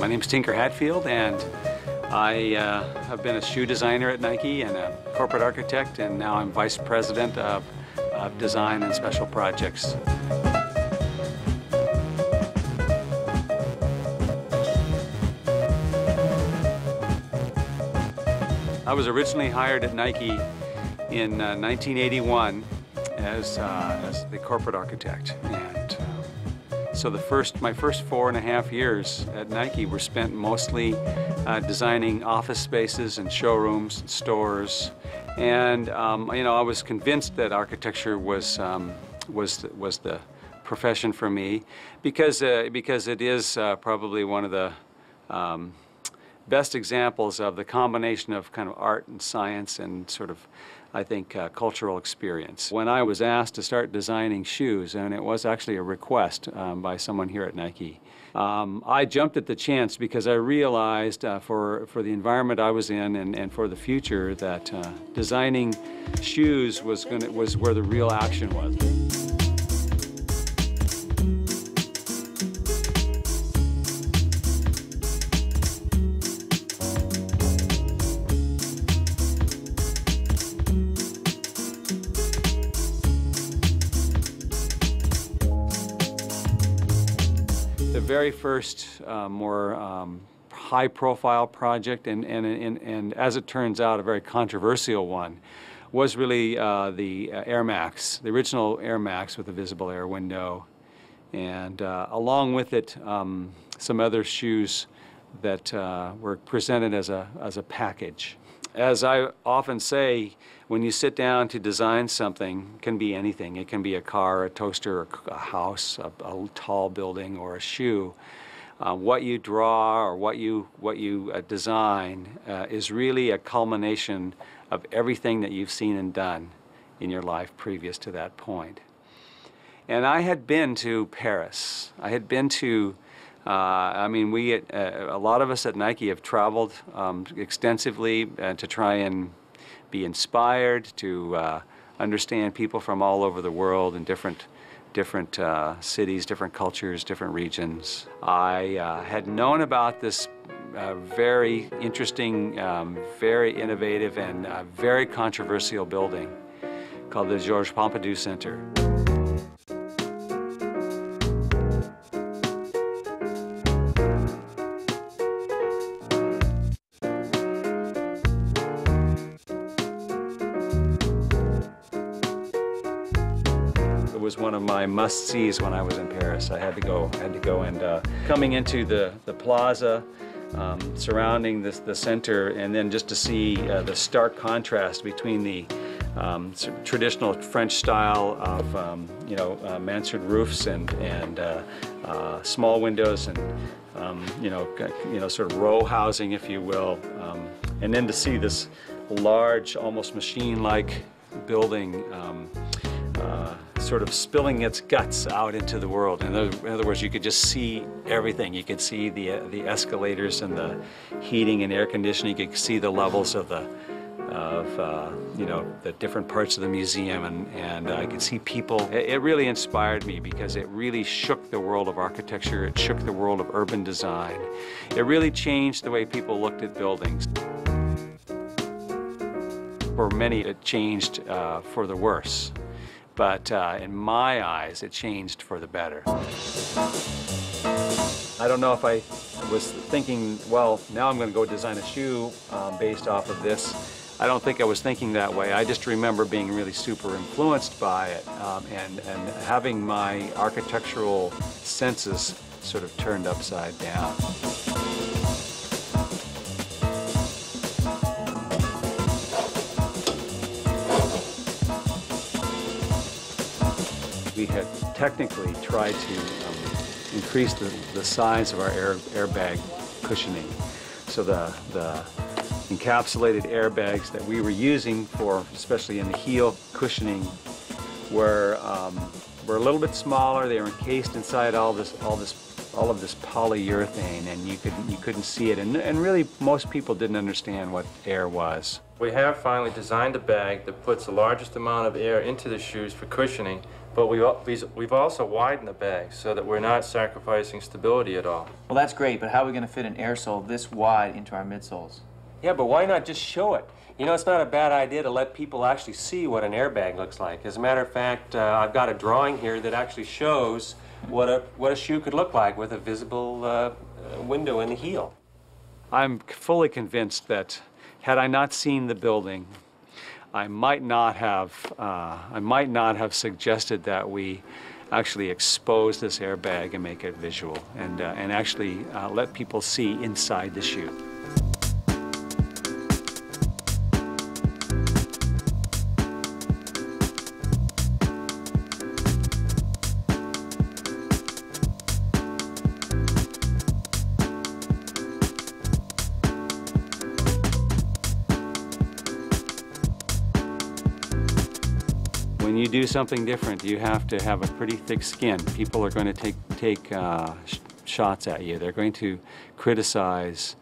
My name's Tinker Hatfield, and I have been a shoe designer at Nike and a corporate architect, and now I'm vice president of design and special projects. I was originally hired at Nike in 1981 as the corporate architect, and so my first 4.5 years at Nike were spent mostly designing office spaces and showrooms and stores, and I was convinced that architecture was the profession for me because it is probably one of the best examples of the combination of kind of art and science and sort of, I think, cultural experience. When I was asked to start designing shoes, and it was actually a request by someone here at Nike, I jumped at the chance because I realized for the environment I was in and for the future that designing shoes was where the real action was. The very first more high-profile project, and as it turns out, a very controversial one, was really the Air Max, the original Air Max with a visible air window, and along with it, some other shoes that were presented as a package. As I often say, when you sit down to design something, it can be anything. It can be a car, a toaster, a house, a tall building, or a shoe. What you draw or what you design is really a culmination of everything that you've seen and done in your life previous to that point. And I had been to Paris. I had been to a lot of us at Nike have traveled extensively to try and be inspired, to understand people from all over the world in different cities, different cultures, different regions. I had known about this very interesting, very innovative, and very controversial building called the Georges Pompidou Center. It was one of my must-sees when I was in Paris. I had to go, and coming into the plaza, surrounding the center, and then just to see the stark contrast between the traditional French style of mansard roofs and small windows and sort of row housing, if you will, and then to see this large, almost machine-like building sort of spilling its guts out into the world. In other words, you could just see everything. You could see the escalators and the heating and air conditioning. You could see the levels of the different parts of the museum, and I could see people. It really inspired me because it really shook the world of architecture. It shook the world of urban design. It really changed the way people looked at buildings. For many, it changed for the worse. But in my eyes, it changed for the better. I don't know if I was thinking, well, now I'm going to go design a shoe based off of this. I don't think I was thinking that way. I just remember being really super influenced by it and having my architectural senses sort of turned upside down. We had technically tried to increase the size of our airbag cushioning. So the encapsulated airbags that we were using for, especially in the heel cushioning, were a little bit smaller. They were encased inside all of this polyurethane, and you couldn't see it. And really, most people didn't understand what air was. We have finally designed a bag that puts the largest amount of air into the shoes for cushioning But we've also widened the bag so that we're not sacrificing stability at all. Well, that's great, but how are we going to fit an air sole this wide into our midsoles? Yeah, but why not just show it? You know, it's not a bad idea to let people actually see what an airbag looks like. As a matter of fact, I've got a drawing here that actually shows what a shoe could look like with a visible window in the heel. I'm fully convinced that had I not seen the building, I might not have suggested that we actually expose this airbag and make it visual and actually let people see inside the shoe. When you do something different, you have to have a pretty thick skin. People are going to take shots at you. They're going to criticize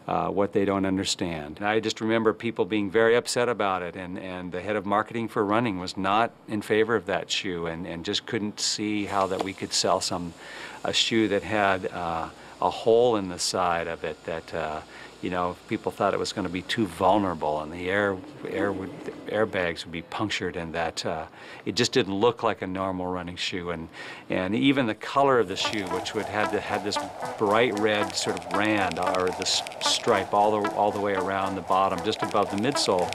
what they don't understand. And I just remember people being very upset about it, and the head of marketing for running was not in favor of that shoe, and just couldn't see how that we could sell a shoe that had a hole in the side of it that you know, people thought it was going to be too vulnerable, and the airbags would be punctured, and that it just didn't look like a normal running shoe. And even the color of the shoe, which would have this bright red sort of rand or this stripe all the way around the bottom, just above the midsole.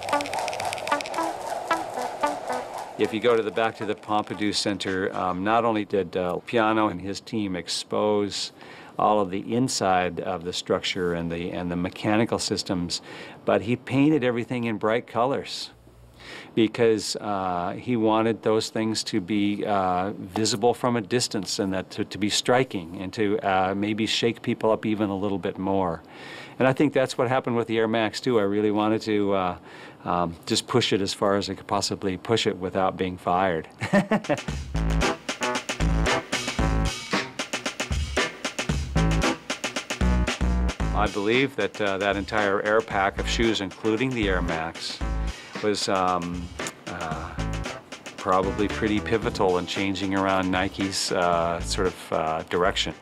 If you go to the back to the Pompidou Center, not only did Piano and his team expose all of the inside of the structure and the mechanical systems, but he painted everything in bright colors because he wanted those things to be visible from a distance, and that to be striking and to maybe shake people up even a little bit more. And I think that's what happened with the Air Max too. I really wanted to just push it as far as I could possibly push it without being fired. I believe that that entire air pack of shoes, including the Air Max, was probably pretty pivotal in changing around Nike's sort of direction.